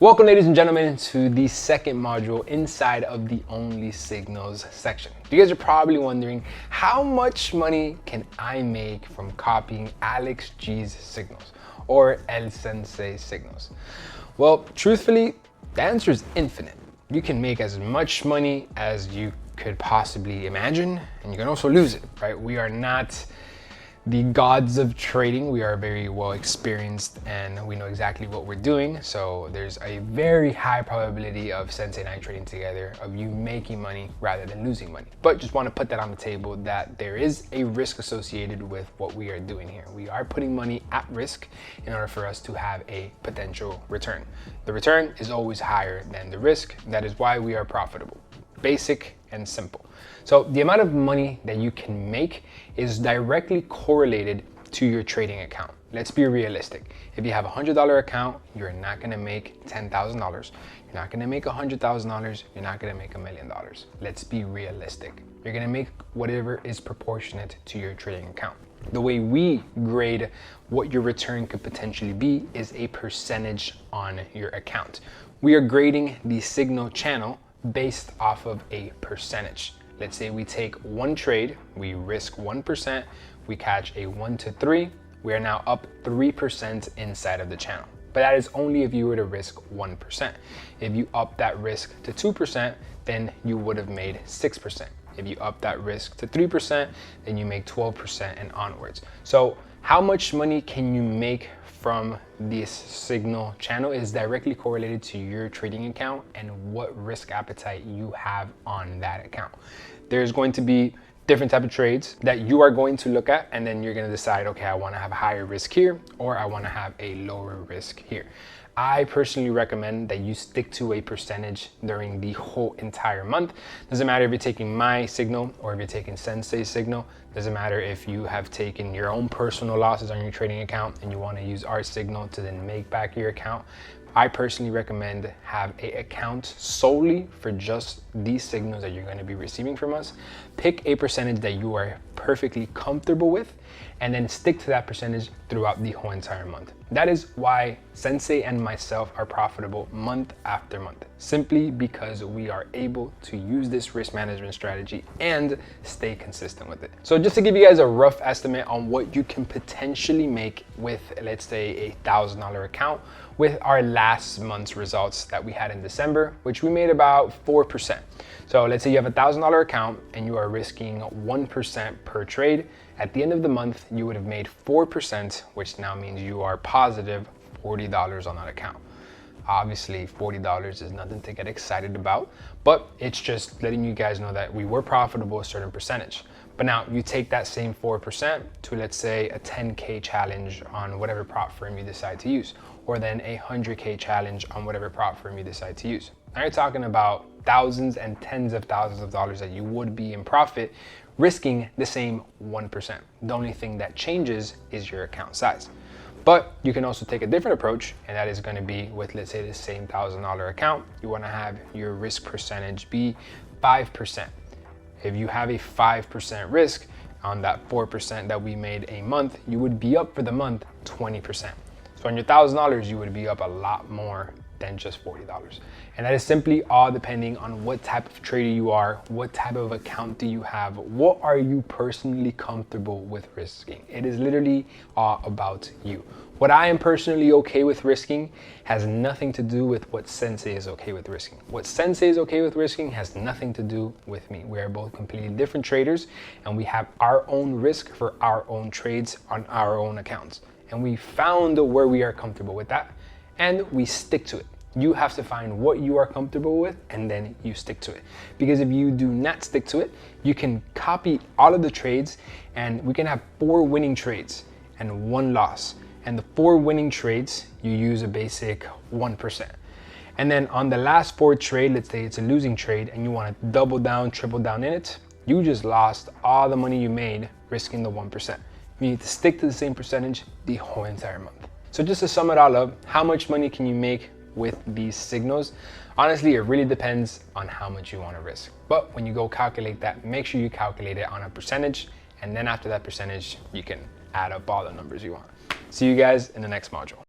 Welcome, ladies and gentlemen, to the second module inside of the Only Signals section. You guys are probably wondering, how much money can I make from copying Alex G's signals or El Sensei signals? Well, truthfully, the answer is infinite. You can make as much money as you could possibly imagine, and you can also lose it, right? We are not the gods of trading. We are very well experienced and we know exactly what we're doing. So there's a very high probability of Sensei and I trading together, of you making money rather than losing money. But just want to put that on the table that there is a risk associated with what we are doing here. We are putting money at risk in order for us to have a potential return. The return is always higher than the risk. That is why we are profitable. Basic and simple. So the amount of money that you can make is directly correlated to your trading account. Let's be realistic. If you have a $100 account, you're not gonna make $10,000. You're not gonna make $100,000. You're not gonna make $1 million. Let's be realistic. You're gonna make whatever is proportionate to your trading account. The way we grade what your return could potentially be is a percentage on your account. We are grading the signal channel based off of a percentage. Let's say we take one trade, we risk 1%, we catch a 1 to 3, we are now up 3% inside of the channel. But that is only if you were to risk 1%. If you up that risk to 2%, then you would have made 6%. If you up that risk to 3%, then you make 12% and onwards. So how much money can you make from this signal channel is directly correlated to your trading account and what risk appetite you have on that account. There's going to be different type of trades that you are going to look at, and then you're going to decide, okay, I want to have a higher risk here, or I want to have a lower risk here. I personally recommend that you stick to a percentage during the whole entire month. Doesn't matter if you're taking my signal or if you're taking Sensei's signal. Doesn't matter if you have taken your own personal losses on your trading account and you want to use our signal to then make back your account. I personally recommend have an account solely for just these signals that you're going to be receiving from us. Pick a percentage that you are perfectly comfortable with, and then stick to that percentage throughout the whole entire month. That is why Sensei and myself are profitable month after month, simply because we are able to use this risk management strategy and stay consistent with it. So just to give you guys a rough estimate on what you can potentially make with, let's say, a $1,000 account, with our last month's results that we had in December, which we made about 4%. So let's say you have a $1,000 account and you are risking 1% per trade. At the end of the month, you would have made 4%, which now means you are positive $40 on that account. Obviously, $40 is nothing to get excited about, but it's just letting you guys know that we were profitable a certain percentage. But now you take that same 4% to, let's say, a 10K challenge on whatever prop firm you decide to use, or then a 100K challenge on whatever prop firm you decide to use. Now you're talking about thousands and tens of thousands of dollars that you would be in profit risking the same 1%. The only thing that changes is your account size. But you can also take a different approach, and that is going to be with, let's say, the same $1,000 account. You want to have your risk percentage be 5%. If you have a 5% risk on that 4% that we made a month, you would be up for the month 20%. So on your $1,000, you would be up a lot more than just $40. And that is simply all depending on what type of trader you are, what type of account do you have, what are you personally comfortable with risking. It is literally all about you. What I am personally okay with risking has nothing to do with what Sensei is okay with risking. What Sensei is okay with risking has nothing to do with me. We are both completely different traders, and we have our own risk for our own trades on our own accounts. And we found where we are comfortable with that, and we stick to it. You have to find what you are comfortable with, and then you stick to it. Because if you do not stick to it, you can copy all of the trades, and we can have 4 winning trades and 1 loss. And the 4 winning trades, you use a basic 1%. And then on the last 4 trade, let's say it's a losing trade and you want to double down, triple down in it, you just lost all the money you made risking the 1%. You need to stick to the same percentage the whole entire month. So just to sum it all up, how much money can you make with these signals? Honestly, it really depends on how much you want to risk. But when you go calculate that, make sure you calculate it on a percentage, and then after that percentage, you can add up all the numbers you want. See you guys in the next module.